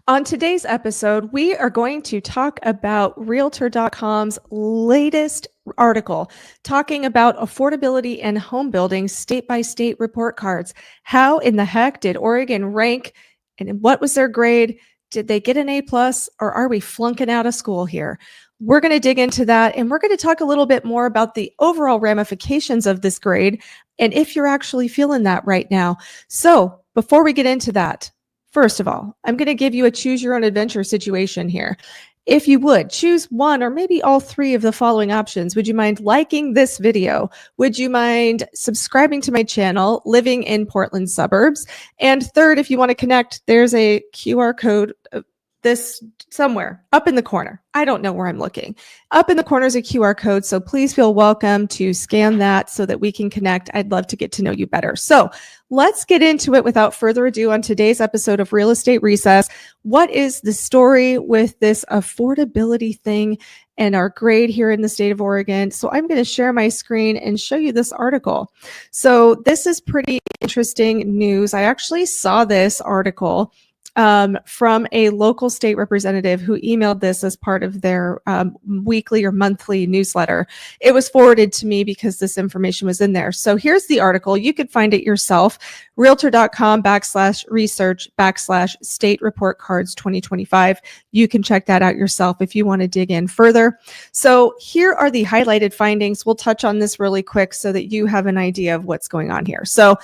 On today's episode, we are going to talk about Realtor.com's latest article talking about affordability and home building state-by-state report cards. How in the heck did Oregon rank, and what was their grade? Did they get an A+, or are we flunking out of school here? We're going to dig into that, and we're going to talk a little bit more about the overall ramifications of this grade and if you're actually feeling that right now. So before we get into that, first of all, I'm going to give you a choose your own adventure situation here. If you would choose one or maybe all three of the following options, would you mind liking this video? Would you mind subscribing to my channel, living in Portland suburbs? And third, if you want to connect, there's a QR code this somewhere up in the corner. I don't know where I'm looking. Up in the corner is a QR code, so please feel welcome to scan that so that we can connect. I'd love to get to know you better. So let's get into it without further ado on today's episode of Real Estate Recess. What is the story with this affordability thing and our grade here in the state of Oregon? So I'm going to share my screen and show you this article. So this is pretty interesting news. I actually saw this article from a local state representative who emailed this as part of their weekly or monthly newsletter. It was forwarded to me because this information was in there. So here's the article. You could find it yourself. Realtor.com/research/state report cards 2025. You can check that out yourself if you want to dig in further. So here are the highlighted findings. We'll touch on this really quick so that you have an idea of what's going on here. So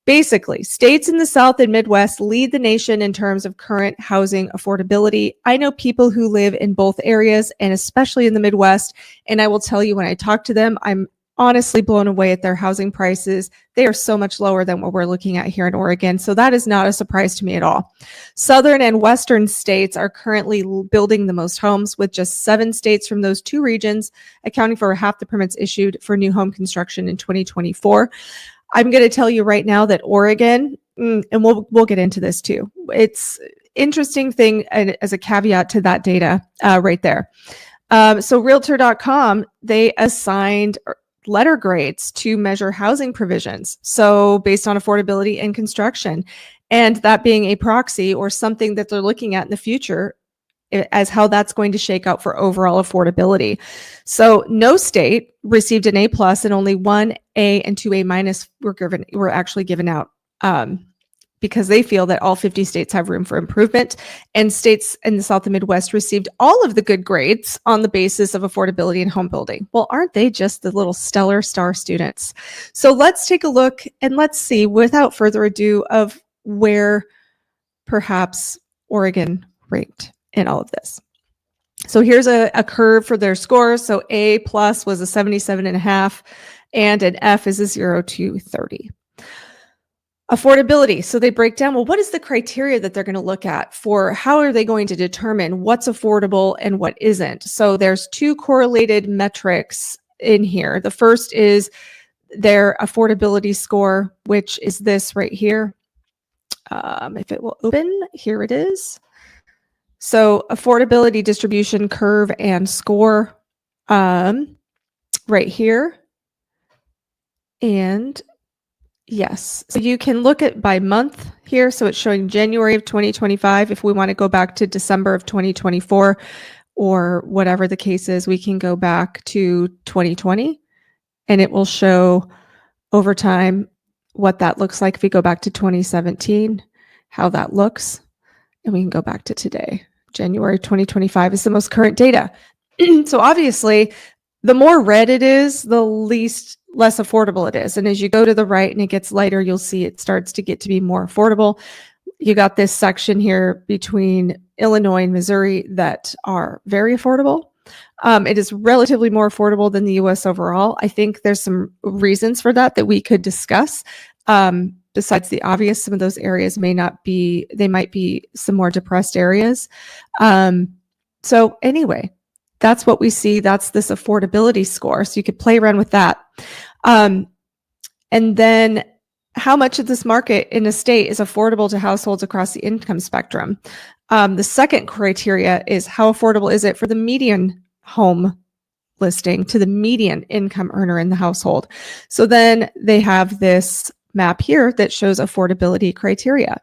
basically, states in the South and Midwest lead the nation in terms of current housing affordability. I know people who live in both areas and especially in the Midwest. And I will tell you, when I talk to them, I'm honestly blown away at their housing prices. They are so much lower than what we're looking at here in Oregon. So that is not a surprise to me at all. Southern and Western states are currently building the most homes, with just 7 states from those 2 regions accounting for half the permits issued for new home construction in 2024. I'm going to tell you right now that Oregon, and we'll get into this too. It's interesting thing as a caveat to that data right there. So Realtor.com, they assigned letter grades to measure housing provisions. So based on affordability and construction, and that being a proxy or something that they're looking at in the future as how that's going to shake out for overall affordability. So no state received an A+ and only 1 A and 2 A- were actually given out because they feel that all 50 states have room for improvement, and states in the South and Midwest received all of the good grades on the basis of affordability and home building. Well, aren't they just the little stellar star students? So let's take a look and let's see, without further ado, of where perhaps Oregon ranked in all of this. So here's a curve for their scores. So A+ was a 77.5 and an F is a 0 to 30. Affordability. So they break down, well, what is the criteria that they're going to look at for how are they going to determine what's affordable and what isn't? So there's 2 correlated metrics in here. The first is their affordability score, which is this right here. If it will open, here it is. So affordability distribution curve and score right here. And yes, so you can look at by month here. So it's showing January of 2025. If we want to go back to December of 2024 or whatever the case is, we can go back to 2020 and it will show over time what that looks like. If we go back to 2017, how that looks, and we can go back to today. January 2025 is the most current data. So obviously, the more red it is, the less affordable it is. And as you go to the right and it gets lighter, you'll see it starts to get to be more affordable. You got this section here between Illinois and Missouri that are very affordable. It is relatively more affordable than the U.S. overall. I think there's some reasons for that we could discuss. Besides the obvious, some of those areas they might be some more depressed areas. So anyway, that's what we see. That's this affordability score. So you could play around with that. And then how much of this market in a state is affordable to households across the income spectrum? The second criteria is how affordable is it for the median home listing to the median income earner in the household? So then they have this map here that shows affordability criteria.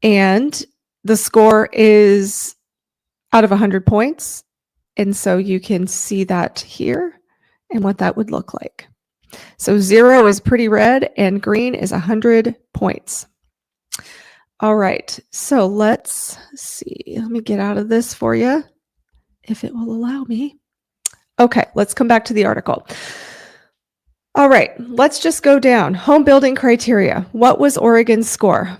And The score is out of 100 points. And so you can see that here and what that would look like. So 0 is pretty red and green is 100 points. All right, so let's see. Let me get out of this for you, if it will allow me. Okay, let's come back to the article. All right, let's just go down. Home building criteria. What was Oregon's score?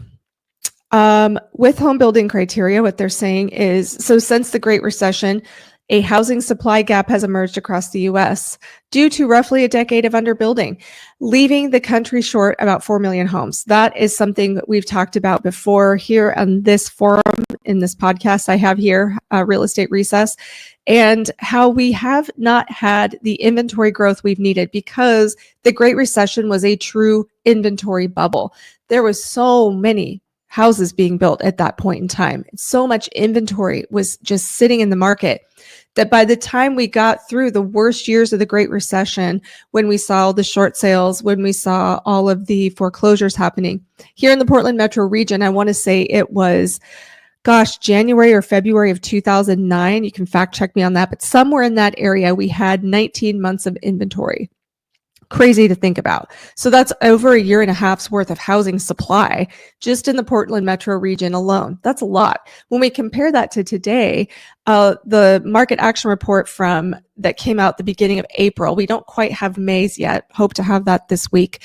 With home building criteria, what they're saying is, so since the Great Recession, a housing supply gap has emerged across the U.S. due to roughly a decade of underbuilding, leaving the country short about 4 million homes. That is something we've talked about before here on this forum, in this podcast I have here, Real Estate Recess, and how we have not had the inventory growth we've needed because the Great Recession was a true inventory bubble. There was so many houses being built at that point in time. So much inventory was just sitting in the market that by the time we got through the worst years of the Great Recession, when we saw all the short sales, when we saw all of the foreclosures happening here in the Portland metro region, I want to say it was, January or February of 2009. You can fact check me on that, but somewhere in that area, we had 19 months of inventory. Crazy to think about. So that's over a year and a half's worth of housing supply just in the Portland metro region alone. That's a lot. When we compare that to today, the market action report that came out the beginning of April, we don't quite have May's yet, hope to have that this week,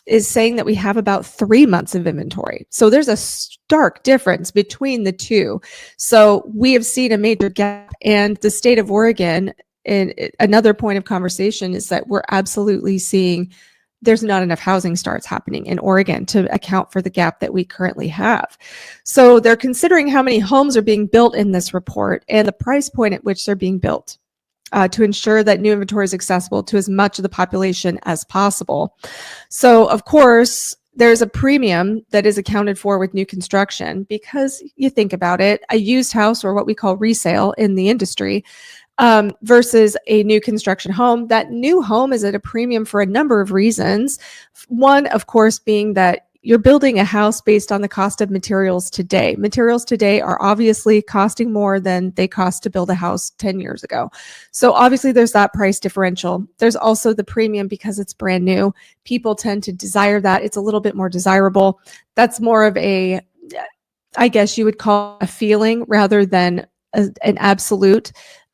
is saying that we have about 3 months of inventory. So there's a stark difference between the two. So we have seen a major gap, and the state of Oregon, and another point of conversation is that we're absolutely seeing there's not enough housing starts happening in Oregon to account for the gap that we currently have. So they're considering how many homes are being built in this report and the price point at which they're being built to ensure that new inventory is accessible to as much of the population as possible. So, of course, there's a premium that is accounted for with new construction because you think about it, a used house, or what we call resale in the industry, versus a new construction home. That new home is at a premium for a number of reasons. One, of course, being that you're building a house based on the cost of materials today. Materials today are obviously costing more than they cost to build a house 10 years ago. So obviously there's that price differential. There's also the premium because it's brand new. People tend to desire that. It's a little bit more desirable. That's more of a, I guess you would call a feeling rather than an absolute.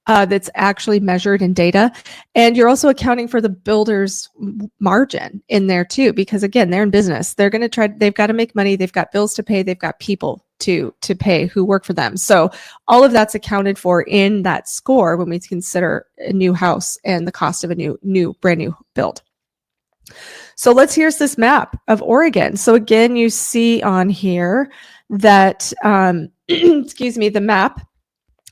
That's actually measured in data. And you're also accounting for the builder's margin in there too, because again, they're in business. They're going to they've got to make money. They've got bills to pay. They've got people to pay who work for them. So all of that's accounted for in that score when we consider a new house and the cost of a brand new build. So here's this map of Oregon. So again, you see on here that, the map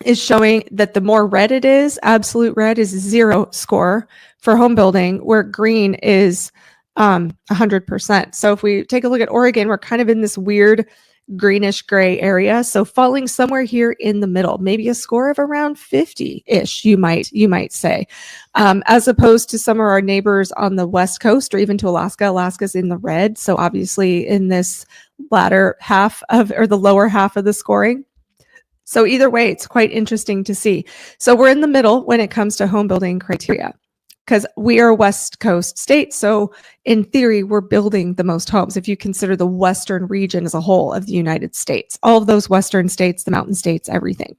is showing that the more red it is, absolute red is 0 score for home building, where green is 100%. So if we take a look at Oregon, we're kind of in this weird greenish gray area. So falling somewhere here in the middle, maybe a score of around 50-ish, you might say, as opposed to some of our neighbors on the West Coast or even to Alaska. Alaska's in the red. So obviously in this latter half or the lower half of the scoring. So either way, it's quite interesting to see. So we're in the middle when it comes to home building criteria because we are a West Coast state. So in theory, we're building the most homes if you consider the Western region as a whole of the United States, all of those Western states, the mountain states, everything.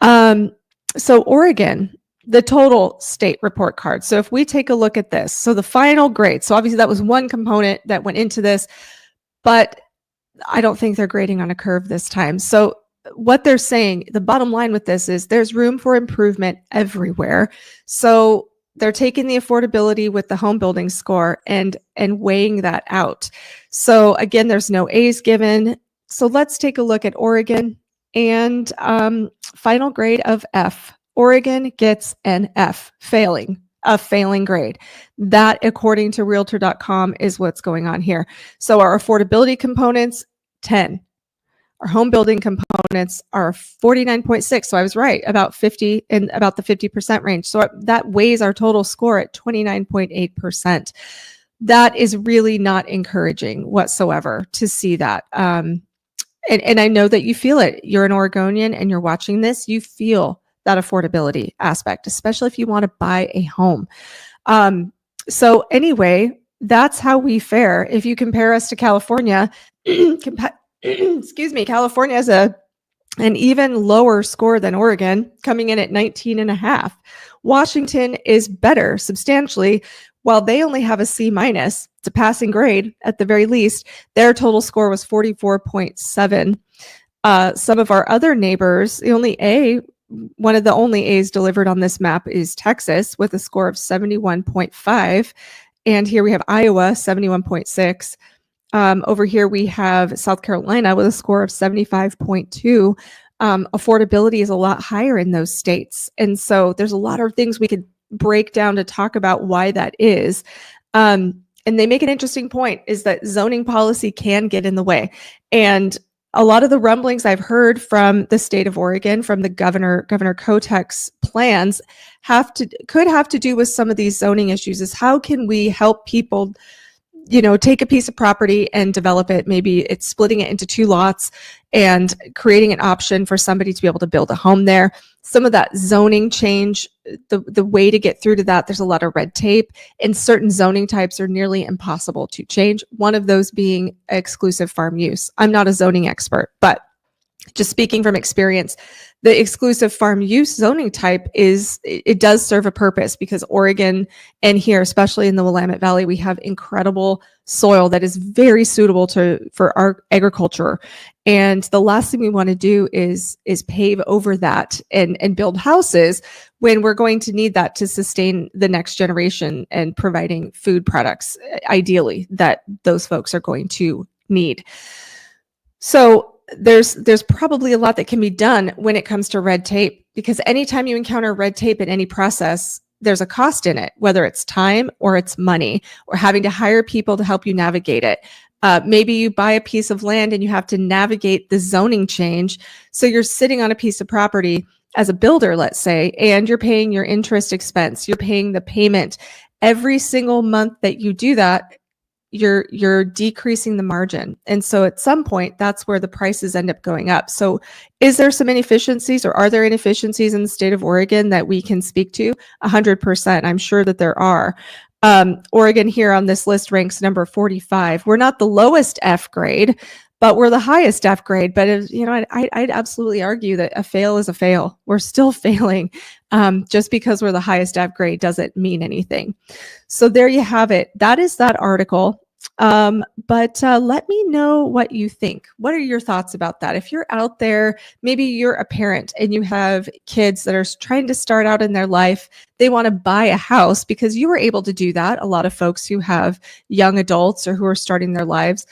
So Oregon, the total state report card. So if we take a look at this, so the final grade, so obviously that was one component that went into this, but I don't think they're grading on a curve this time. So what they're saying, the bottom line with this is there's room for improvement everywhere. So they're taking the affordability with the home building score and weighing that out. So again, there's no A's given. So let's take a look at Oregon and final grade of F. Oregon gets an F, a failing grade. That, according to Realtor.com, is what's going on here. So our affordability components, 10. Our home building components are 49.6. So I was right, about 50 and about the 50% range. So that weighs our total score at 29.8%. That is really not encouraging whatsoever to see that. and I know that you feel it. You're an Oregonian and you're watching this, you feel that affordability aspect, especially if you want to buy a home. So anyway, that's how we fare. If you compare us to California, excuse me, California has an even lower score than Oregon, coming in at 19.5. Washington is better substantially. While they only have a C-, it's a passing grade at the very least, their total score was 44.7. Some of our other neighbors, one of the only A's delivered on this map is Texas with a score of 71.5. And here we have Iowa, 71.6. Over here we have South Carolina with a score of 75.2. Affordability is a lot higher in those states. And so there's a lot of things we could break down to talk about why that is. And they make an interesting point, is that zoning policy can get in the way. And a lot of the rumblings I've heard from the state of Oregon, from the Governor Kotek's plans, could have to do with some of these zoning issues. Is how can we help people, take a piece of property and develop it? Maybe it's splitting it into 2 lots and creating an option for somebody to be able to build a home there. Some of that zoning change, the way to get through to that, there's a lot of red tape, and certain zoning types are nearly impossible to change. One of those being exclusive farm use. I'm not a zoning expert, but just speaking from experience, the exclusive farm use zoning type it does serve a purpose, because Oregon, and here, especially in the Willamette Valley, we have incredible soil that is very suitable for our agriculture. And the last thing we want to do is pave over that and build houses when we're going to need that to sustain the next generation and providing food products, ideally, that those folks are going to need. So there's probably a lot that can be done when it comes to red tape, because anytime you encounter red tape in any process, there's a cost in it, whether it's time or it's money or having to hire people to help you navigate it. Maybe you buy a piece of land and you have to navigate the zoning change. So you're sitting on a piece of property as a builder, let's say, and you're paying your interest expense, you're paying the payment. Every single month that you do that, you're decreasing the margin. And so at some point, that's where the prices end up going up. So is there some inefficiencies, or are there inefficiencies in the state of Oregon that we can speak to? 100%. I'm sure that there are. Oregon here on this list ranks number 45. We're not the lowest F grade, but we're the highest F grade. But I'd absolutely argue that a fail is a fail. We're still failing. Just because we're the highest F grade doesn't mean anything. So there you have it. That is that article. But let me know what you think. What are your thoughts about that? If you're out there, maybe you're a parent and you have kids that are trying to start out in their life, they want to buy a house because you were able to do that. A lot of folks who have young adults or who are starting their lives,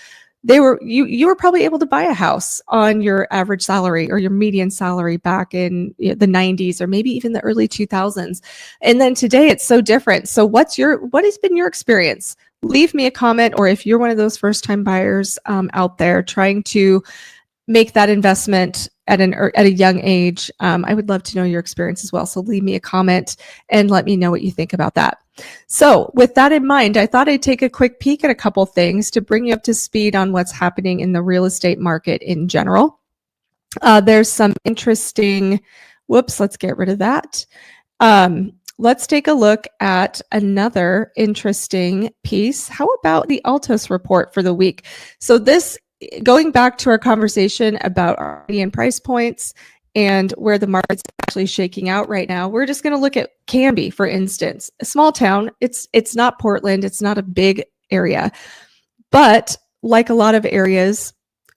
you were probably able to buy a house on your average salary or your median salary back in the 90s or maybe even the early 2000s. And then today it's so different. So what has been your experience? Leave me a comment, or if you're one of those first-time buyers out there trying to make that investment at a young age, I would love to know your experience as well. So leave me a comment and let me know what you think about that. So with that in mind, I thought I'd take a quick peek at a couple things to bring you up to speed on what's happening in the real estate market in general. There's some interesting, let's get rid of that. Let's take a look at another interesting piece. How about the Altos report for the week? So this, going back to our conversation about our median price points and where the market's actually shaking out right now, we're just going to look at Canby, for instance. A small town, it's not Portland, it's not a big area, but like a lot of areas,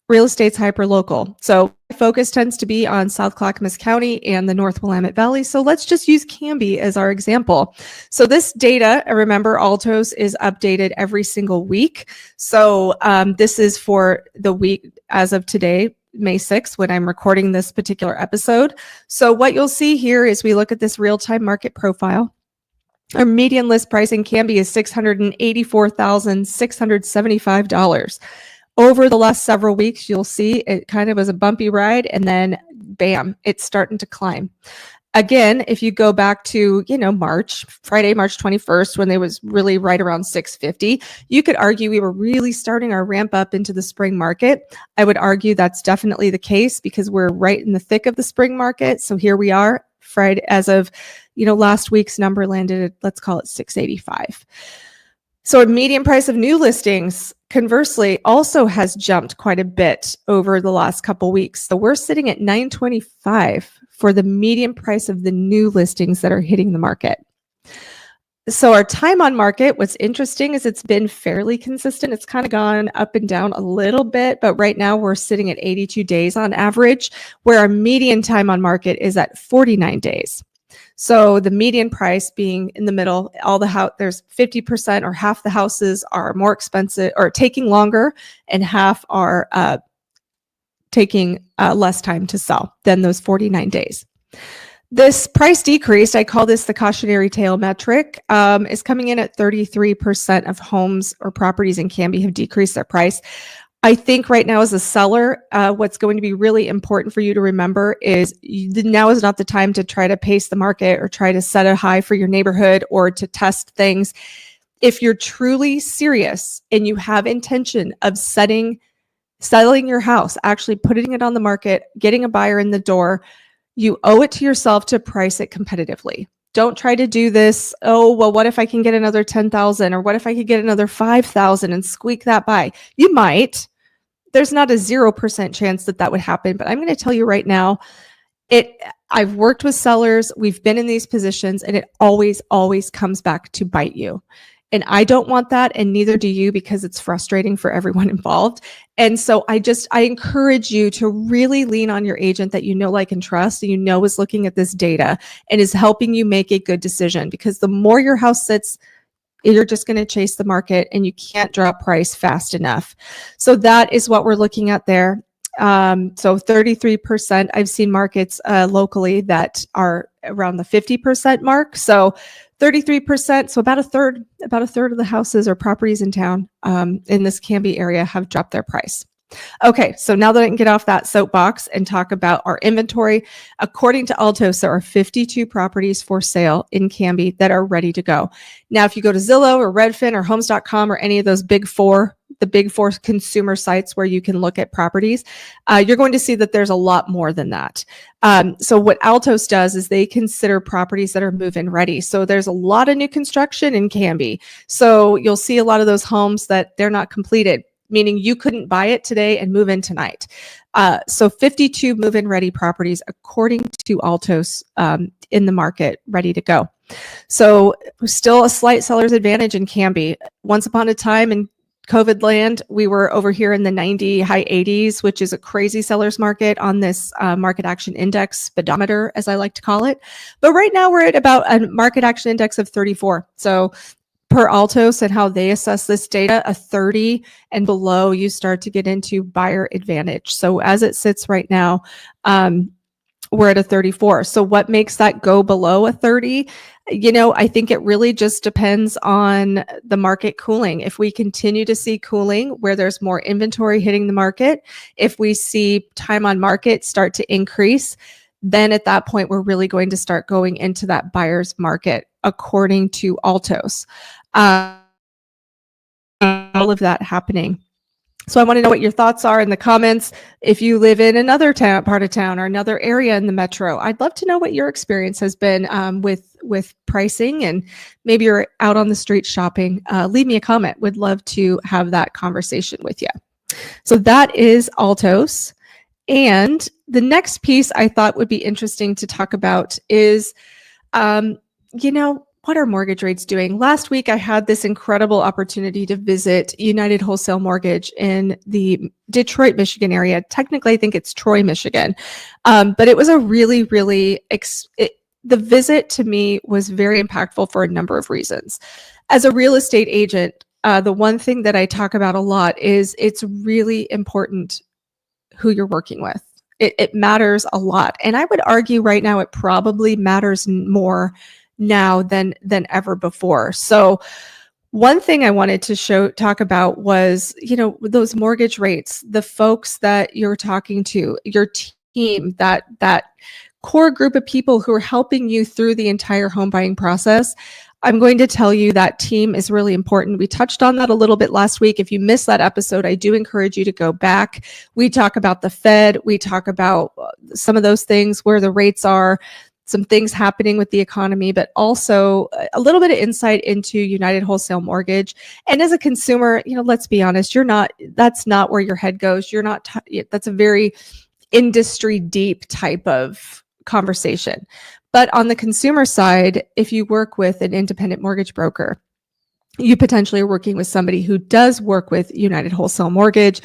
real estate's hyper-local. So focus tends to be on South Clackamas County and the North Willamette Valley. So let's just use Canby as our example. So this data, remember, Altos is updated every single week. So this is for the week as of today, May 6th, when I'm recording this particular episode. So what you'll see here is we look at this real-time market profile. Our median list price in Canby is $684,675. Over the last several weeks, you'll see it kind of was a bumpy ride, and then bam, it's starting to climb. Again, if you go back to, Friday, March 21st, when they was really right around 650, you could argue we were really starting our ramp up into the spring market. I would argue that's definitely the case because we're right in the thick of the spring market. So here we are, Friday, as of, last week's number landed at, let's call it 685. So a median price of new listings, conversely, also has jumped quite a bit over the last couple weeks. So we're sitting at 925 for the median price of the new listings that are hitting the market. So our time on market, what's interesting is it's been fairly consistent. It's kind of gone up and down a little bit, but right now we're sitting at 82 days on average, where our median time on market is at 49 days. So the median price being in the middle, there's 50% or half the houses are more expensive or taking longer, and half are taking less time to sell than those 49 days. This price decrease, I call this the cautionary tale metric, is coming in at 33% of homes or properties in Canby have decreased their price. I think right now as a seller, what's going to be really important for you to remember is now is not the time to try to pace the market or try to set a high for your neighborhood or to test things. If you're truly serious and you have intention of selling your house, actually putting it on the market, getting a buyer in the door, you owe it to yourself to price it competitively. Don't try to do this, what if I can get another 10,000 or what if I could get another 5,000 and squeak that by? You might. There's not a 0% chance that would happen, but I'm going to tell you right now, I've worked with sellers, we've been in these positions, and it always, always comes back to bite you. And I don't want that, and neither do you, because it's frustrating for everyone involved. And so I encourage you to really lean on your agent that you know, like, and trust, and is looking at this data and is helping you make a good decision. Because the more your house sits, you're just going to chase the market, and you can't drop price fast enough. So that is what we're looking at there. So 33%. I've seen markets locally that are around the 50% mark. So 33%, so about a third of the houses or properties in town in this Canby area have dropped their price. Okay, so now that I can get off that soapbox and talk about our inventory, according to Altos, there are 52 properties for sale in Canby that are ready to go. Now, if you go to Zillow or Redfin or Homes.com or any of those the big four consumer sites where you can look at properties, you're going to see that there's a lot more than that. So what Altos does is they consider properties that are move-in ready. So there's a lot of new construction in Canby. So you'll see a lot of those homes that they're not completed, meaning you couldn't buy it today and move in tonight. So 52 move-in ready properties, according to Altos, in the market, ready to go. So still a slight seller's advantage in Canby. Once upon a time in COVID land, we were over here in the 90, high 80s, which is a crazy seller's market on this market action index speedometer, as I like to call it. But right now we're at about a market action index of 34. So per Altos and how they assess this data, a 30 and below, you start to get into buyer advantage. So as it sits right now, we're at a 34. So what makes that go below a 30? I think it really just depends on the market cooling. If we continue to see cooling where there's more inventory hitting the market, if we see time on market start to increase, then at that point, we're really going to start going into that buyer's market, according to Altos. All of that happening. So I want to know what your thoughts are in the comments. If you live in another part of town or another area in the metro, I'd love to know what your experience has been with pricing, and maybe you're out on the street shopping. Leave me a comment. Would love to have that conversation with you. So that is Altos. And the next piece I thought would be interesting to talk about is, what are mortgage rates doing? Last week, I had this incredible opportunity to visit United Wholesale Mortgage in the Detroit, Michigan area. Technically, I think it's Troy, Michigan. But it was a really, really, the visit to me was very impactful for a number of reasons. As a real estate agent, the one thing that I talk about a lot is it's really important who you're working with. It matters a lot. And I would argue right now, it probably matters more now than ever before. So one thing I wanted to talk about was, those mortgage rates, the folks that you're talking to, your team, that core group of people who are helping you through the entire home buying process. I'm going to tell you that team is really important. We touched on that a little bit last week. If you missed that episode, I do encourage you to go back. We talk about the Fed. We talk about some of those things, where the rates are, some things happening with the economy, but also a little bit of insight into United Wholesale Mortgage. And as a consumer, let's be honest, that's not where your head goes. That's a very industry deep type of conversation. But on the consumer side, if you work with an independent mortgage broker, you potentially are working with somebody who does work with United Wholesale Mortgage.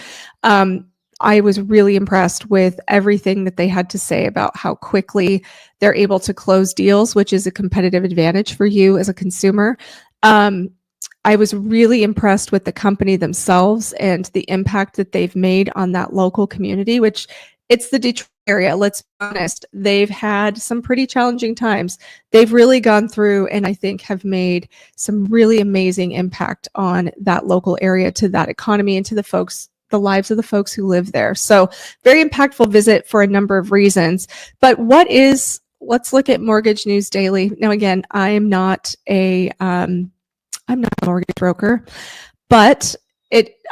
I was really impressed with everything that they had to say about how quickly they're able to close deals, which is a competitive advantage for you as a consumer. I was really impressed with the company themselves and the impact that they've made on that local community, which it's the Detroit area. Let's be honest. They've had some pretty challenging times. They've really gone through and I think have made some really amazing impact on that local area, to that economy, and to the lives of the folks who live there. So very impactful visit for a number of reasons. But let's look at Mortgage News Daily. Now, again, I'm not a mortgage broker, but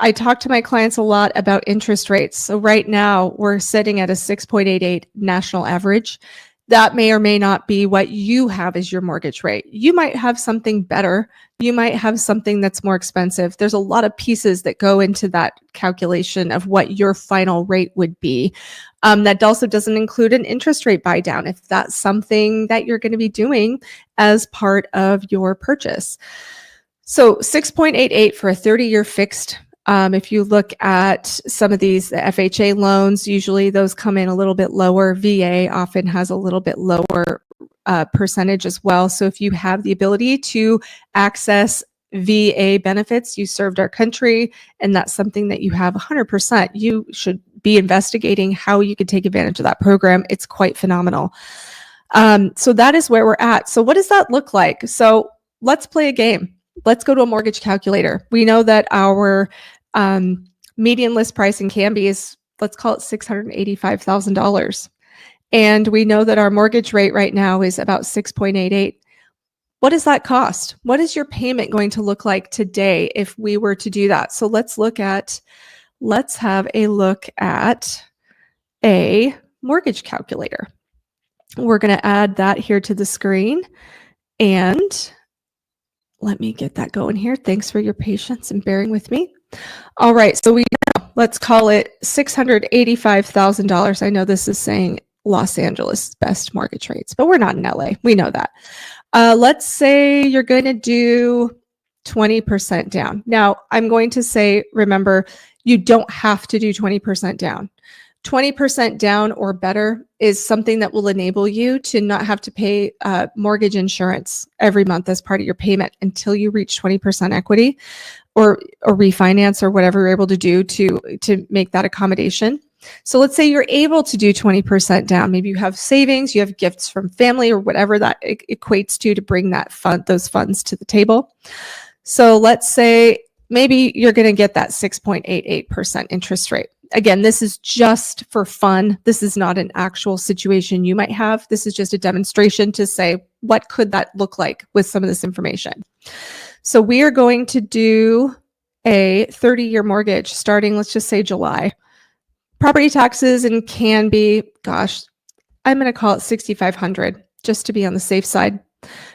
I talk to my clients a lot about interest rates. So right now we're sitting at a 6.88 national average. That may or may not be what you have as your mortgage rate. You might have something better. You might have something that's more expensive. There's a lot of pieces that go into that calculation of what your final rate would be. That also doesn't include an interest rate buy down, if that's something that you're going to be doing as part of your purchase. So 6.88 for a 30-year fixed. If you look at some of these FHA loans, usually those come in a little bit lower. VA often has a little bit lower percentage as well. So if you have the ability to access VA benefits, you served our country, and that's something that you have 100%, you should be investigating how you could take advantage of that program. It's quite phenomenal. So that is where we're at. So what does that look like? So let's play a game. Let's go to a mortgage calculator. We know that our median list price in Canby is, let's call it $685,000. And we know that our mortgage rate right now is about 6.88. What does that cost? What is your payment going to look like today if we were to do that? So let's have a look at a mortgage calculator. We're going to add that here to the screen, and let me get that going here. Thanks for your patience and bearing with me. All right, so let's call it $685,000. I know this is saying Los Angeles best mortgage rates, but we're not in LA. We know that. Let's say you're going to do 20% down. Now, I'm going to say, remember, you don't have to do 20% down. 20% down or better is something that will enable you to not have to pay mortgage insurance every month as part of your payment until you reach 20% equity or refinance or whatever you're able to do to make that accommodation. So let's say you're able to do 20% down. Maybe you have savings, you have gifts from family or whatever that equates to bring those funds to the table. So let's say maybe you're going to get that 6.88% interest rate. Again, this is just for fun. This is not an actual situation you might have. This is just a demonstration to say, what could that look like with some of this information? So we are going to do a 30-year mortgage starting, let's just say July. Property taxes and can be, I'm going to call it $6,500 just to be on the safe side.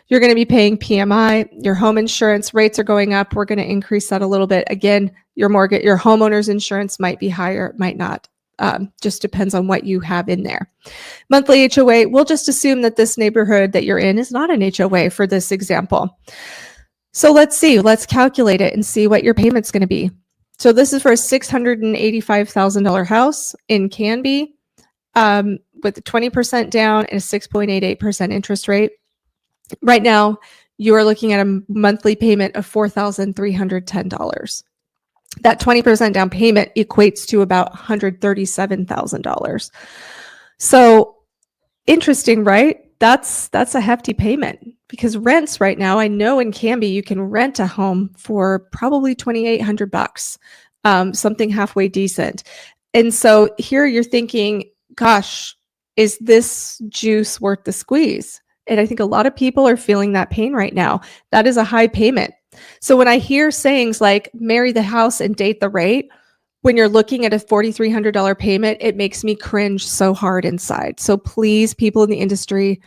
You're going to be paying PMI, your home insurance rates are going up. We're going to increase that a little bit. Again, your homeowner's insurance might be higher, might not. Just depends on what you have in there. Monthly HOA, we'll just assume that this neighborhood that you're in is not an HOA for this example. So let's calculate it and see what your payment's going to be. So this is for a $685,000 house in Canby with 20% down and a 6.88% interest rate. Right now, you are looking at a monthly payment of $4,310. That 20% down payment equates to about $137,000. So interesting, right? That's a hefty payment because rents right now, I know in Canby, you can rent a home for probably $2,800, something halfway decent. And so here you're thinking, gosh, is this juice worth the squeeze? And I think a lot of people are feeling that pain right now. That is a high payment. So when I hear sayings like marry the house and date the rate, when you're looking at a $4,300 payment, it makes me cringe so hard inside. So please, people in the industry,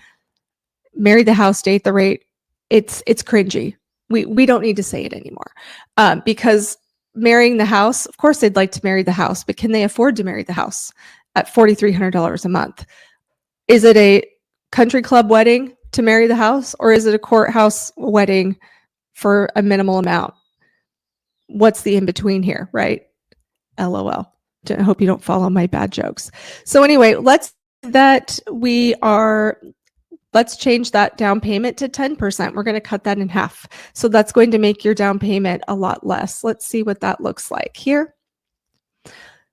marry the house, date the rate. It's cringy. We don't need to say it anymore, because marrying the house, of course they'd like to marry the house, but can they afford to marry the house at $4,300 a month? Is it a country club wedding to marry the house, or is it a courthouse wedding for a minimal amount? What's the in between here, right? LOL. I hope you don't follow my bad jokes. So anyway, let's change that down payment to 10%. We're going to cut that in half. So that's going to make your down payment a lot less. Let's see what that looks like here.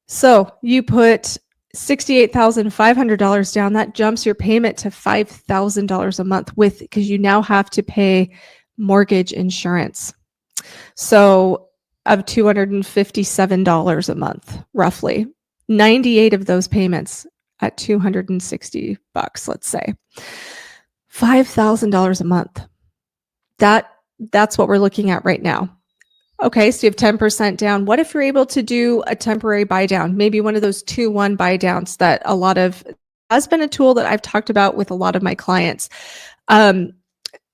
So you put $68,500 down. That jumps your payment to $5,000 a month because you now have to pay mortgage insurance. So of $257 a month, roughly. 98 of those payments at $260, let's say. $5,000 a month. That's what we're looking at right now. Okay, so you have 10% down. What if you're able to do a temporary buy down? Maybe one of those 2-1 buy downs that has been a tool that I've talked about with a lot of my clients. And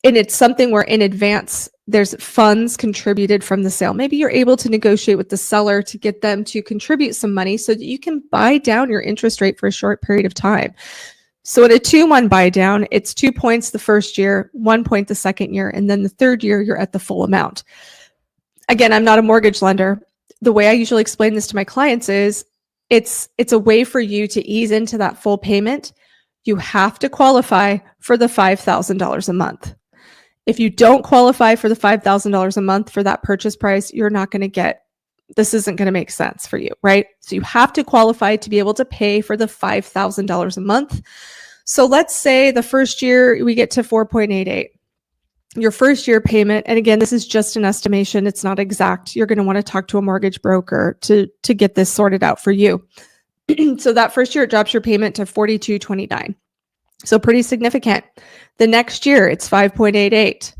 it's something where in advance, there's funds contributed from the sale. Maybe you're able to negotiate with the seller to get them to contribute some money so that you can buy down your interest rate for a short period of time. So at a 2-1 buy down, it's 2 points the first year, 1 point the second year, and then the third year, you're at the full amount. Again, I'm not a mortgage lender. The way I usually explain this to my clients is it's a way for you to ease into that full payment. You have to qualify for the $5,000 a month. If you don't qualify for the $5,000 a month for that purchase price, this isn't going to make sense for you, right? So you have to qualify to be able to pay for the $5,000 a month. So let's say the first year we get to 4.88. Your first year payment, and again, this is just an estimation, it's not exact. You're going to want to talk to a mortgage broker to get this sorted out for you. So that first year, it drops your payment to $42.29. So pretty significant. The next year, it's 5.88.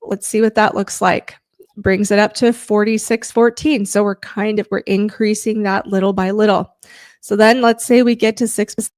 Let's see what that looks like. Brings it up to 46.14. So we're increasing that little by little. So then let's say we get to 6%.